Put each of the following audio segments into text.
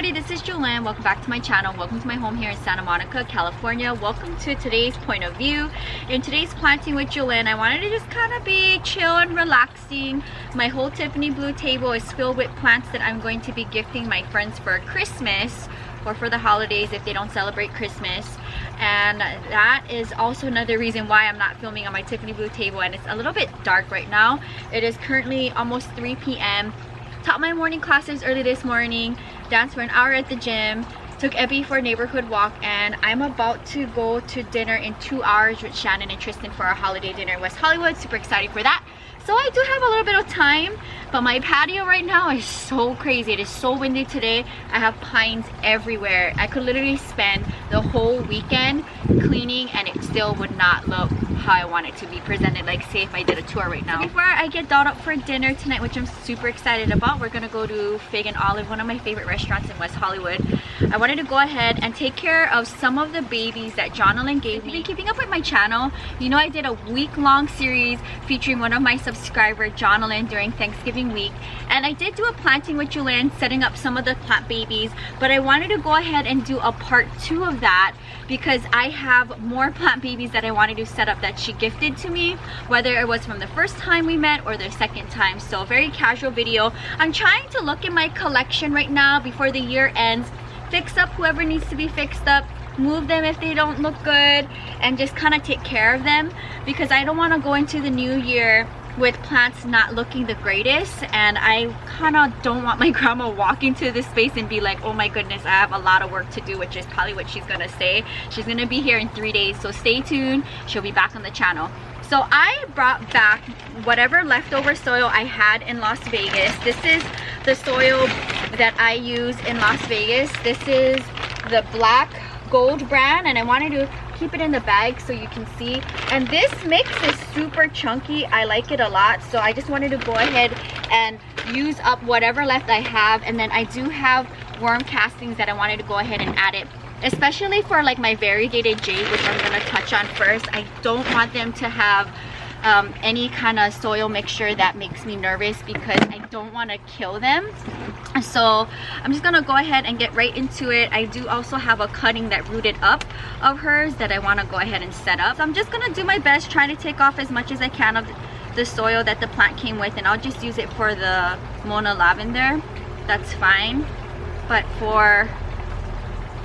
everybody, this is Jewelyn. Welcome back to my channel. Welcome to my home here in Santa Monica, California. Welcome to today's point of view. In today's planting with Jewelyn, I wanted to just kind of be chill and relaxing. My whole Tiffany blue table is filled with plants that I'm going to be gifting my friends for Christmas or for the holidays if they don't celebrate Christmas. And that is also another reason why I'm not filming on my Tiffany blue table, and it's a little bit dark right now. It is currently almost 3 p.m. Taught my morning classes early this morning, danced for an hour at the gym, took Ebby for a neighborhood walk, and I'm about to go to dinner in 2 hours with Shannon and Tristan for our holiday dinner in West Hollywood. Super excited for that. So I do have a little bit of time, but my patio right now is so crazy. It is so windy today. I have pines everywhere. I could literally spend the whole weekend cleaning and it still would not look how I want it to be presented, like say if I did a tour right now. So before I get dolled up for dinner tonight, which I'm super excited about, we're gonna go to Fig and Olive, one of my favorite restaurants in West Hollywood. I wanted to go ahead and take care of some of the babies that Jewelyn gave me. If you've been keeping up with my channel, you know I did a week-long series featuring one of my subscribers, Jewelyn, during Thanksgiving week, and I did do a planting with Jewelyn, setting up some of the plant babies, but I wanted to go ahead and do a part 2 of that because I have more plant babies that I wanted to set up that she gifted to me, whether it was from the first time we met or the second time. So very casual video. I'm trying to look in my collection right now before the year ends, fix up whoever needs to be fixed up, move them if they don't look good, and just kind of take care of them because I don't want to go into the new year with plants not looking the greatest, and I kind of don't want my grandma walking to this space and be like, oh my goodness, I have a lot of work to do, which is probably what she's gonna say. She's gonna be here in 3 days, so stay tuned. She'll be back on the channel. So I brought back whatever leftover soil I had in Las Vegas. This is the soil that I use in Las Vegas. This is the Black Gold brand, and I wanted to keep it in the bag so you can see. And this mix is super chunky. I like it a lot, so I just wanted to go ahead and use up whatever left I have. And then I do have worm castings that I wanted to go ahead and add it, especially for like my variegated jade, which I'm going to touch on first. I don't want them to have any kind of soil mixture that makes me nervous because I don't want to kill them. So I'm just gonna go ahead and get right into it. I do also have a cutting that rooted up of hers that I want to go ahead and set up. So I'm just gonna do my best trying to take off as much as I can of the soil that the plant came with, and I'll just use it for the Mona lavender. That's fine. But for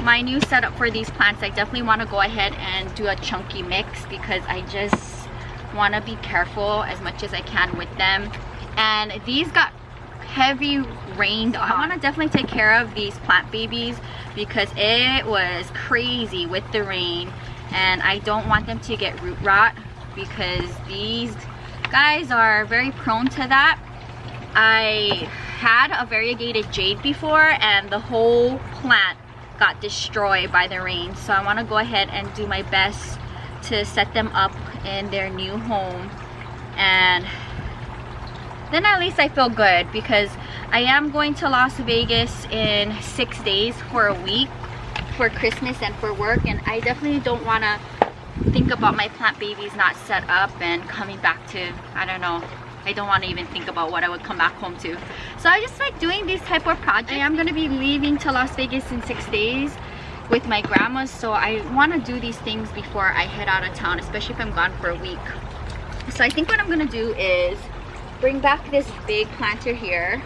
my new setup for these plants, I definitely want to go ahead and do a chunky mix because I just want to be careful as much as I can with them. And these got heavy rained on. I want to definitely take care of these plant babies because it was crazy with the rain, and I don't want them to get root rot because these guys are very prone to that. I had a variegated jade before and the whole plant got destroyed by the rain, so I want to go ahead and do my best to set them up in their new home, and then at least I feel good because I am going to Las Vegas in 6 days for a week for Christmas and for work, and I definitely don't want to think about my plant babies not set up and coming back to, I don't know, I don't want to even think about what I would come back home to. So I just like doing these type of projects. I am going to be leaving to Las Vegas in 6 days with my grandma, so I want to do these things before I head out of town, especially if I'm gone for a week. So I think what I'm gonna do is bring back this big planter here,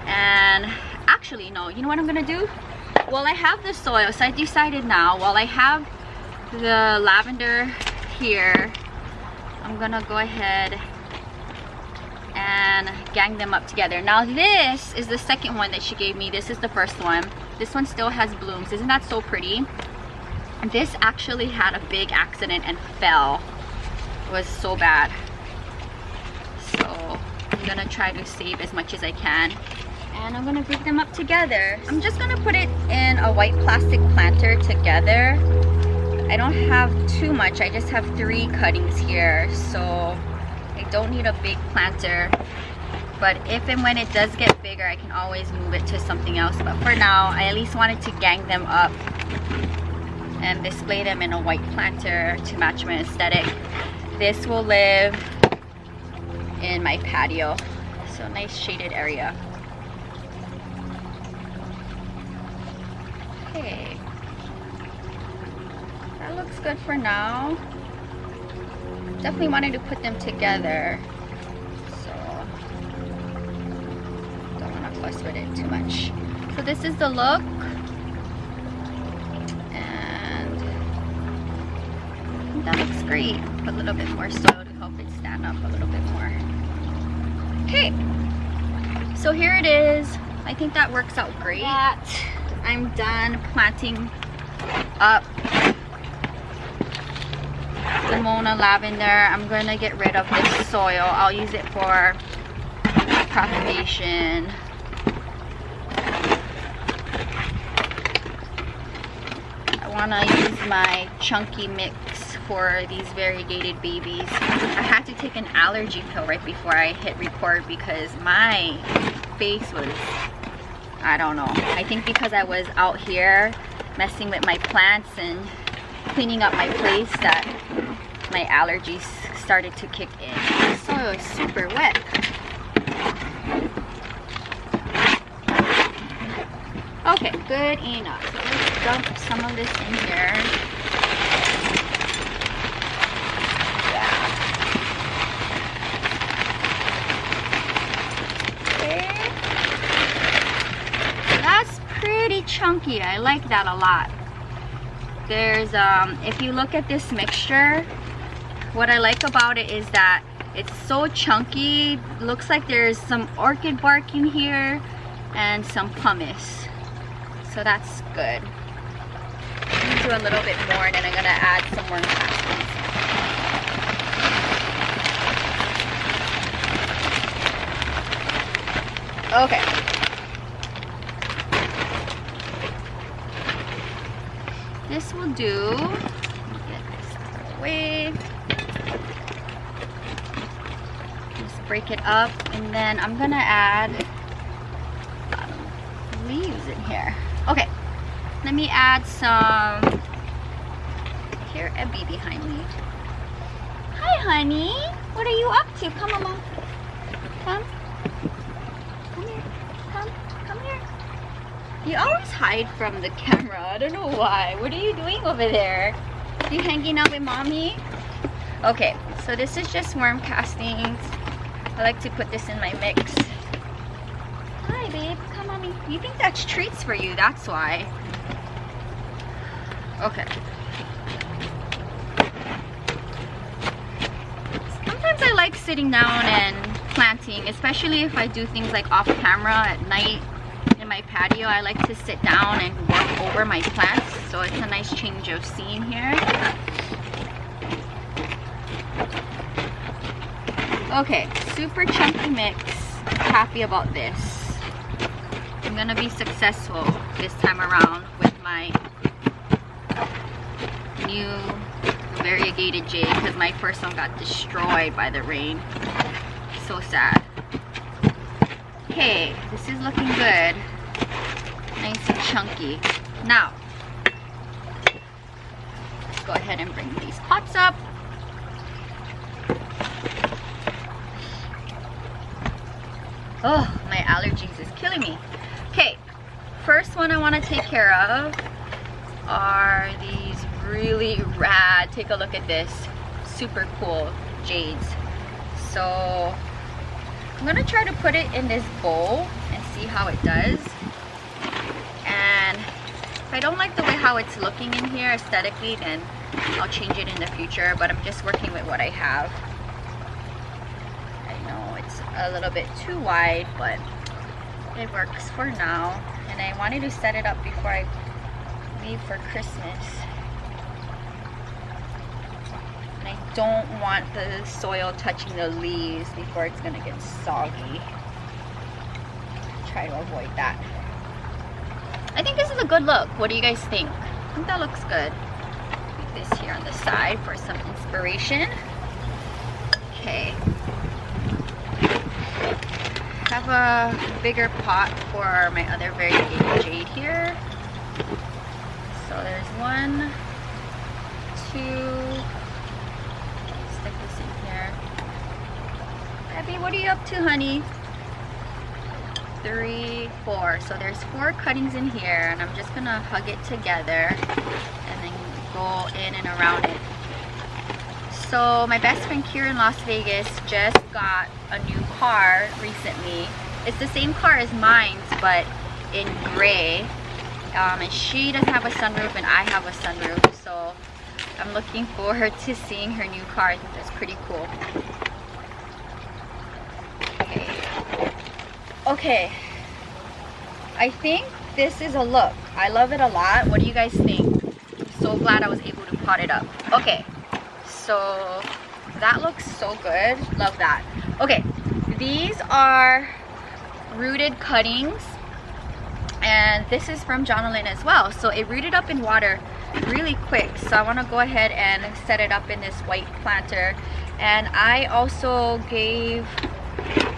and actually no, you know what I'm gonna do? Well, I have the soil, so I decided now, while I have the lavender here, I'm gonna go ahead and gang them up together. Now this is the second one that she gave me. This is the first one. This one still has blooms. Isn't that so pretty? And this actually had a big accident and fell. It was so bad. So I'm gonna try to save as much as I can, and I'm gonna group them up together. I'm just gonna put it in a white plastic planter together. I don't have too much. I just have 3 cuttings here, so I don't need a big planter. But if and when it does get bigger, I can always move it to something else. But for now, I at least wanted to gang them up and display them in a white planter to match my aesthetic. This will live in my patio. So nice shaded area. Okay. That looks good for now. Definitely wanted to put them together. So, don't want to fuss with it too much. So this is the look. And I think that looks great. Put a little bit more soil to help it stand up a little bit more. Okay. So here it is. I think that works out great. I'm done planting up the Mona lavender. I'm gonna get rid of this soil. I'll use it for propagation. I wanna use my chunky mix for these variegated babies. I had to take an allergy pill right before I hit record because my face was, I don't know. I think because I was out here messing with my plants and cleaning up my place that my allergies started to kick in. The soil is super wet. Okay, good enough. So let's dump some of this in here. Chunky. I like that a lot. There's if you look at this mixture, what I like about it is that it's so chunky. Looks like there's some orchid bark in here and some pumice, so that's good. I'm gonna do a little bit more and then I'm gonna add some more cactus. Okay. This will do. Get this out of the way. Just break it up, and then I'm gonna add leaves in here. Okay, let me add some. Here, Ebby behind me. Hi, honey. What are you up to? Come, Mama. Come. Come here. Come here. You always hide from the camera. I don't know why. What are you doing over there? You hanging out with mommy? Okay, so this is just worm castings. I like to put this in my mix. Hi, babe. Come, mommy. You think that's treats for you? That's why. Okay. Sometimes I like sitting down and planting, especially if I do things like off camera at night. In my patio, I like to sit down and work over my plants, so it's a nice change of scene here. Okay, super chunky mix. Happy about this. I'm gonna be successful this time around with my new variegated jade because my first one got destroyed by the rain. So sad. Okay, this is looking good. Nice and chunky. Now, let's go ahead and bring these pots up. Oh, my allergies is killing me. Okay, first one I want to take care of are these really rad, take a look at this, super cool jades. So I'm gonna try to put it in this bowl and see how it does. And if I don't like the way how it's looking in here aesthetically, then I'll change it in the future, but I'm just working with what I have. I know it's a little bit too wide, but it works for now. And I wanted to set it up before I leave for Christmas. And I don't want the soil touching the leaves before it's gonna get soggy. Try to avoid that. I think this is a good look. What do you guys think? I think that looks good. Put this here on the side for some inspiration. Okay. Have a bigger pot for my other variegated jade here. So there's 1, 2. Stick this in here. Abby, what are you up to, honey? 3, 4. So there's 4 cuttings in here, and I'm just gonna hug it together and then go in and around it. So my best friend here in Las Vegas just got a new car recently. It's the same car as mine, but in gray. And she doesn't have a sunroof and I have a sunroof, so I'm looking forward to seeing her new car. I think that's pretty cool. Okay, I think this is a look. I love it a lot. What do you guys think? I'm so glad I was able to pot it up. Okay, so that looks so good. Love that. Okay, these are rooted cuttings, and this is from Jewelyn as well. So it rooted up in water really quick, so I want to go ahead and set it up in this white planter. And I also gave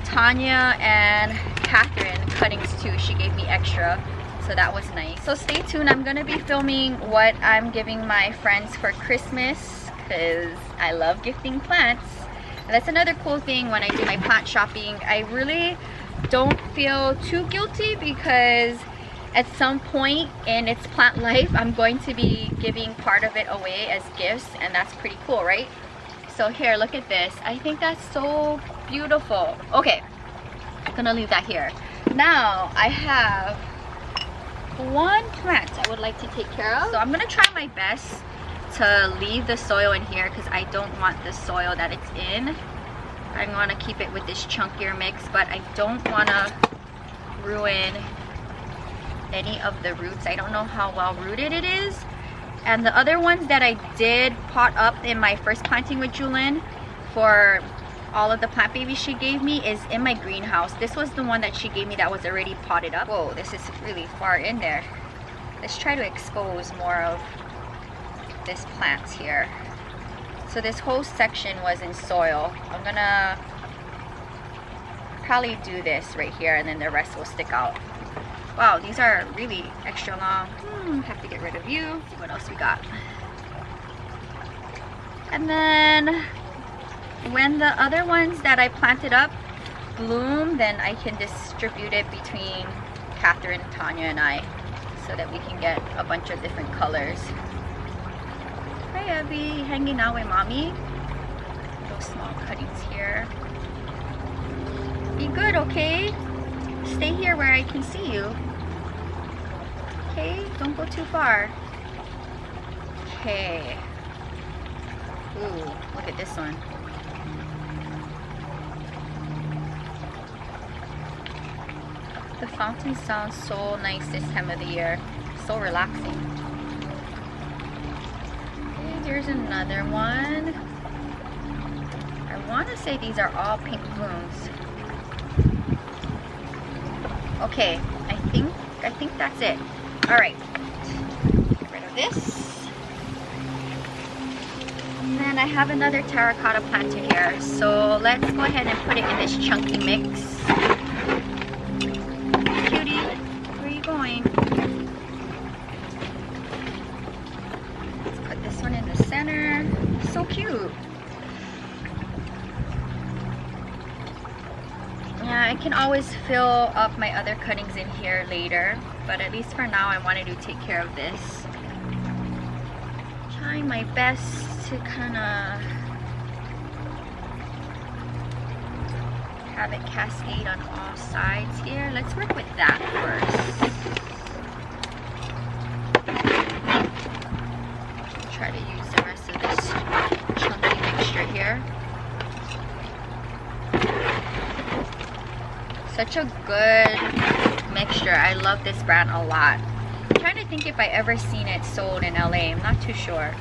Tanya and Catherine cuttings too. She gave me extra, so that was nice. So stay tuned. I'm gonna be filming what I'm giving my friends for Christmas, because I love gifting plants. And that's another cool thing when I do my plant shopping. I really don't feel too guilty, because at some point in its plant life I'm going to be giving part of it away as gifts, and that's pretty cool, right? So here, look at this. I think that's so beautiful. Okay, I'm gonna leave that here. Now I have one plant I would like to take care of. So I'm gonna try my best to leave the soil in here, because I don't want the soil that it's in. I'm gonna keep it with this chunkier mix, but I don't wanna ruin any of the roots. I don't know how well rooted it is. And the other ones that I did pot up in my first planting with Jewelyn for all of the plant babies she gave me is in my greenhouse. This was the one that she gave me that was already potted up. Whoa, this is really far in there. Let's try to expose more of this plants here. So this whole section was in soil. I'm gonna probably do this right here, and then the rest will stick out. Wow, these are really extra long. Have to get rid of you. See what else we got. And then when the other ones that I planted up bloom, then I can distribute it between Catherine, Tanya, and I, so that we can get a bunch of different colors. Hi Abby, hanging out with mommy. Those small cuttings here. Be good, okay? Stay here where I can see you. Okay, don't go too far. Okay. Ooh, look at this one. The fountain sounds so nice this time of the year. So relaxing. Okay, here's another one. I want to say these are all pink blooms. Okay, I think that's it. All right, get rid of this. And then I have another terracotta planter here. So let's go ahead and put it in this chunky mix. Cutie, where are you going? Let's put this one in the center. So cute. Yeah, I can always fill up my other cuttings in here later, but at least for now I wanted to take care of this. Trying my best to kind of have it cascade on all sides here. Let's work with that first. Try to use the rest of this chunky mixture here. Such a good mixture. I love this brand a lot. I'm trying to think if I ever seen it sold in LA. I'm not too sure.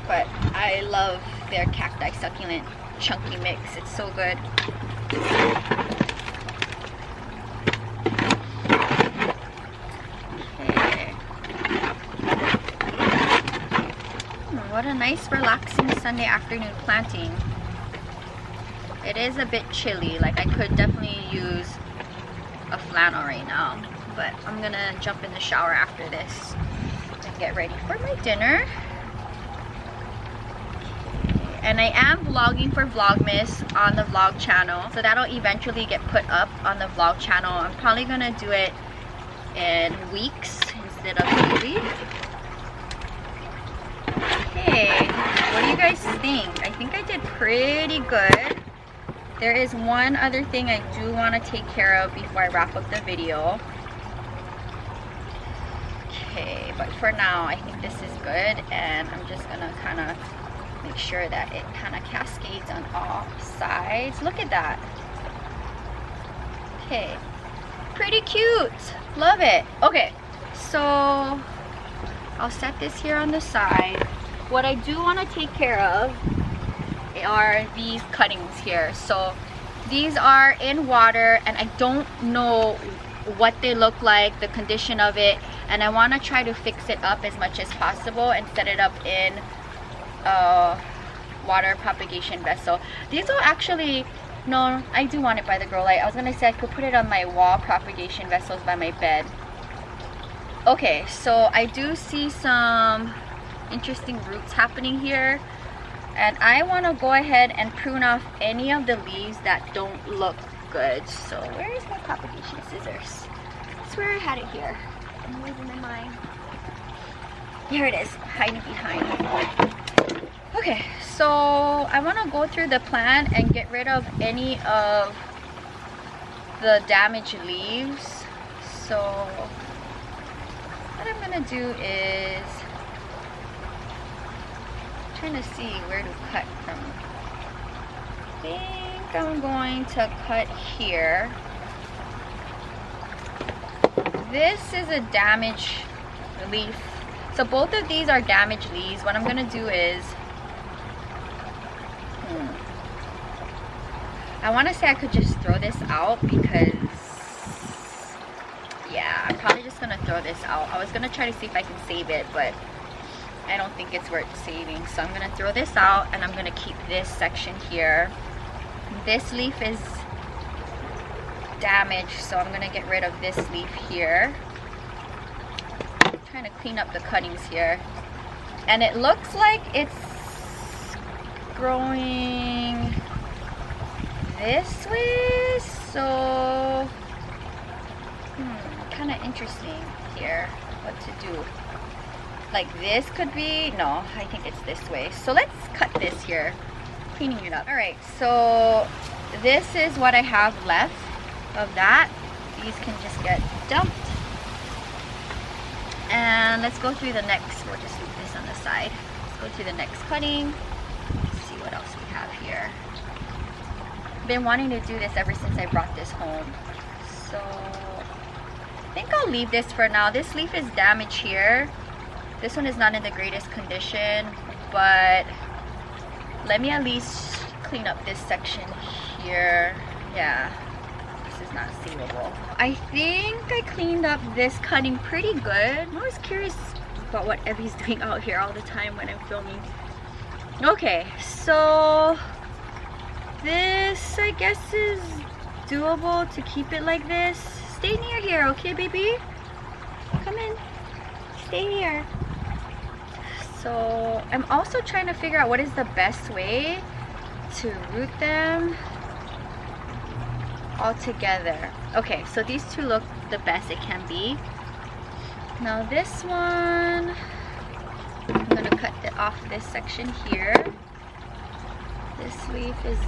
But I love their cacti succulent chunky mix. It's so good. Okay. What a nice relaxing Sunday afternoon planting. It is a bit chilly. Like, I could definitely use a flannel right now, but I'm gonna jump in the shower after this and get ready for my dinner. and I am vlogging for Vlogmas on the vlog channel, so that'll eventually get put up on the vlog channel. I'm probably gonna do it in weeks instead of daily. Okay, what do you guys think? I think I did pretty good. There is one other thing I do want to take care of before I wrap up the video. Okay, but for now I think this is good, and I'm just gonna kind of make sure that it kind of cascades on all sides. Look at that. Okay, pretty cute, love it. Okay, so I'll set this here on the side. What I do want to take care of are these cuttings here. So these are in water, and I don't know what they look like, the condition of it, and I want to try to fix it up as much as possible and set it up in a water propagation vessel. These will actually, no, I do want it by the grow light. I was gonna say I could put it on my wall propagation vessels by my bed. Okay, so I do see some interesting roots happening here, and I want to go ahead and prune off any of the leaves that don't look good. So where is my propagation scissors? I swear I had it here. I'm losing my mind. Here it is, hiding behind. Okay, so I want to go through the plant and get rid of any of the damaged leaves. So what I'm gonna do is trying to see where to cut from. I think I'm going to cut here. This is a damaged leaf. So both of these are damaged leaves. What I'm going to do is, I want to say I could just throw this out because, yeah, I'm probably just going to throw this out. I was going to try to see if I can save it, but I don't think it's worth saving. So I'm going to throw this out, and I'm going to keep this section here. This leaf is damaged, so I'm going to get rid of this leaf here. I'm trying to clean up the cuttings here. And it looks like it's growing this way, so kind of interesting here what to do. Like this could be, no, I think it's this way. So let's cut this here, cleaning it up. All right, so this is what I have left of that. These can just get dumped. And let's go through the next, we'll just leave this on the side. Let's go through the next cutting. Let's see what else we have here. I've been wanting to do this ever since I brought this home. So I think I'll leave this for now. This leaf is damaged here. This one is not in the greatest condition, but let me at least clean up this section here. Yeah, this is not savable. I think I cleaned up this cutting pretty good. I'm always curious about what Evie's doing out here all the time when I'm filming. Okay, so this I guess is doable to keep it like this. Stay near here, okay, baby? Come in, stay here. So I'm also trying to figure out what is the best way to root them all together. Okay, so these two look the best it can be. Now this one, I'm gonna cut off this section here. This leaf is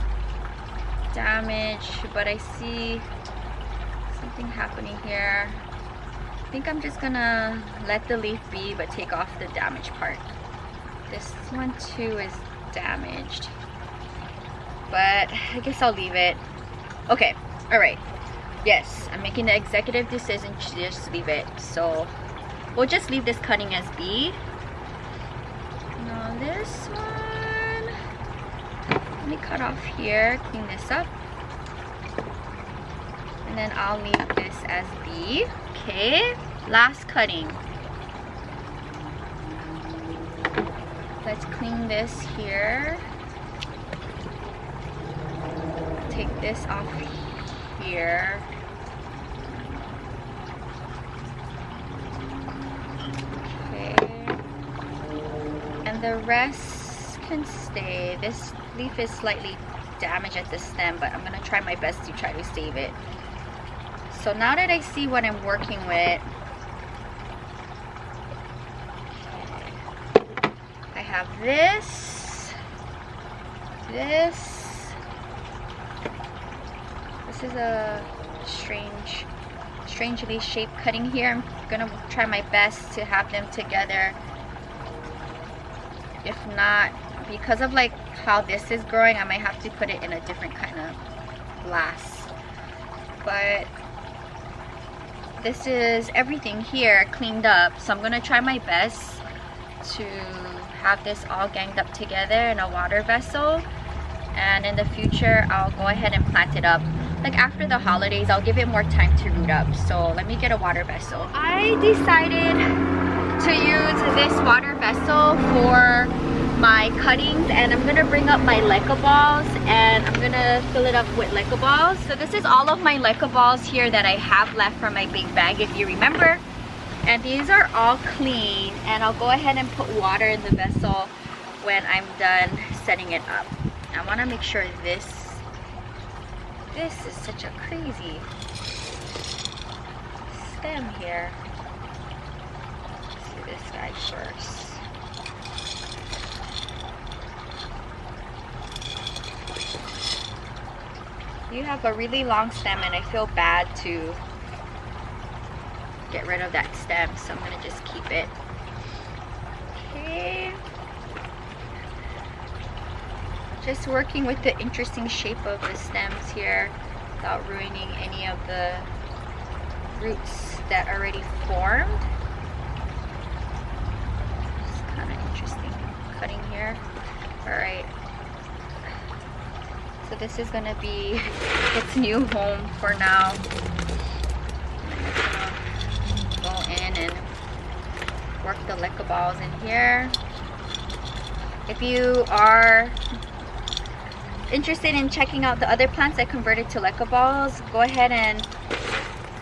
damaged, but I see something happening here. I think I'm just gonna let the leaf be, but take off the damaged part. This one too is damaged, but I guess I'll leave it. Okay, all right. Yes, I'm making the executive decision to just leave it. So we'll just leave this cutting as B. Now this one, let me cut off here, clean this up, and then I'll leave this as B. Okay, last cutting. Let's clean this here. Take this off here. Okay. And the rest can stay. This leaf is slightly damaged at the stem, but I'm gonna try my best to try to save it. So now that I see what I'm working with, I have this. This is a strangely shaped cutting here. I'm gonna try my best to have them together. If not, because of like how this is growing, I might have to put it in a different kind of glass. But this is everything here cleaned up, so I'm gonna try my best to have this all ganged up together in a water vessel, and in the future I'll go ahead and plant it up. Like after the holidays, I'll give it more time to root up. So let me get a water vessel. I decided to use this water vessel for my cuttings, and I'm gonna bring up my leca balls and I'm gonna fill it up with leca balls. So this is all of my leca balls here that I have left from my big bag, if you remember. And these are all clean, and I'll go ahead and put water in the vessel when I'm done setting it up. I want to make sure this is such a crazy stem here. Let's do this guy first. You have a really long stem, and I feel bad to get rid of that stem, so I'm gonna just keep it. Okay. Just working with the interesting shape of the stems here without ruining any of the roots that already formed. It's kind of interesting cutting here. Alright. So this is gonna be its new home for now. Go in and work the leca balls in here. If you are interested in checking out the other plants I converted to leca balls, go ahead and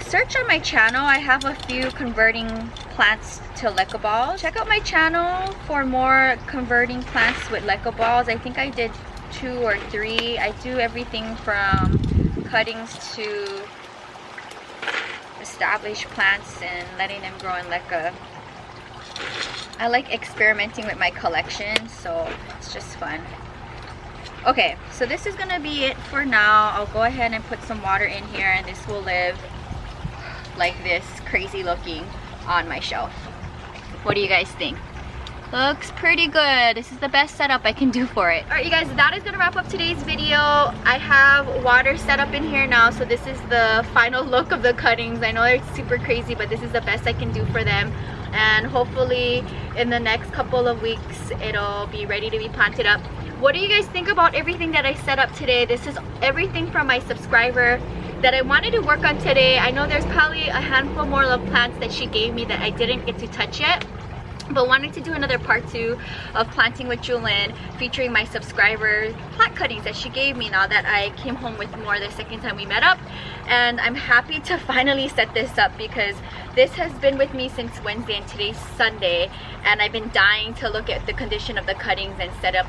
search on my channel. I have a few converting plants to leca balls. Check out my channel for more converting plants with leca balls. I think I did 2 or 3. I do everything from cuttings to established plants and letting them grow in leca. I like experimenting with my collection, so it's just fun. Okay, so this is gonna be it for now. I'll go ahead and put some water in here, and this will live like this, crazy looking, on my shelf. What do you guys think? Looks pretty good. This is the best setup I can do for it. Alright you guys, that is gonna wrap up today's video. I have water set up in here now, so this is the final look of the cuttings. I know it's super crazy, but this is the best I can do for them. And hopefully in the next couple of weeks it'll be ready to be planted up. What do you guys think about everything that I set up today? This is everything from my subscriber that I wanted to work on today. I know there's probably a handful more of plants that she gave me that I didn't get to touch yet, but wanted to do another part 2 of Planting with Jewelyn, featuring my subscriber plant cuttings that she gave me now that I came home with more the second time we met up. And I'm happy to finally set this up because this has been with me since Wednesday and today's Sunday, and I've been dying to look at the condition of the cuttings and set up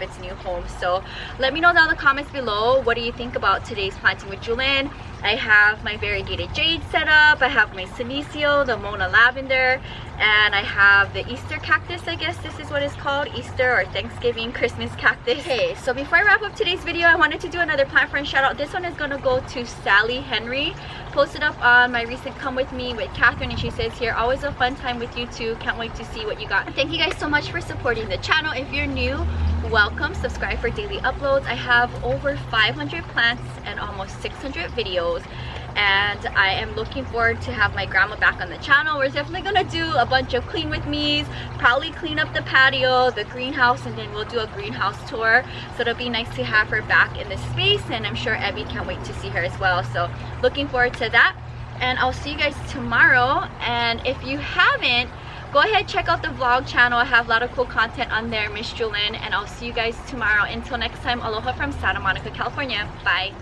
its new home. So let me know down in the comments below, what do you think about today's Planting with Jewelyn. I have my variegated jade set up, I have my Senecio, the Mona lavender, and I have the Easter cactus. I guess this is what it's called, Easter or Thanksgiving Christmas cactus. Okay, so before I wrap up today's video, I wanted to do another plant friend shout out. This one is gonna go to Sally Henry. Posted up on my recent Come With Me with Catherine, and she says here, always a fun time with you too, can't wait to see what you got. Thank you guys so much for supporting the channel. If you're new, welcome. Subscribe for daily uploads. I have over 500 plants and almost 600 videos, and I am looking forward to have my grandma back on the channel. We're definitely gonna do a bunch of clean with me's, probably clean up the patio, the greenhouse, and then we'll do a greenhouse tour. So it'll be nice to have her back in the space, and I'm sure Abby can't wait to see her as well. So looking forward to that, and I'll see you guys tomorrow. And if you haven't, go ahead, check out the vlog channel. I have a lot of cool content on there, Miss Jewelyn, and I'll see you guys tomorrow. Until next time, aloha from Santa Monica, California. Bye.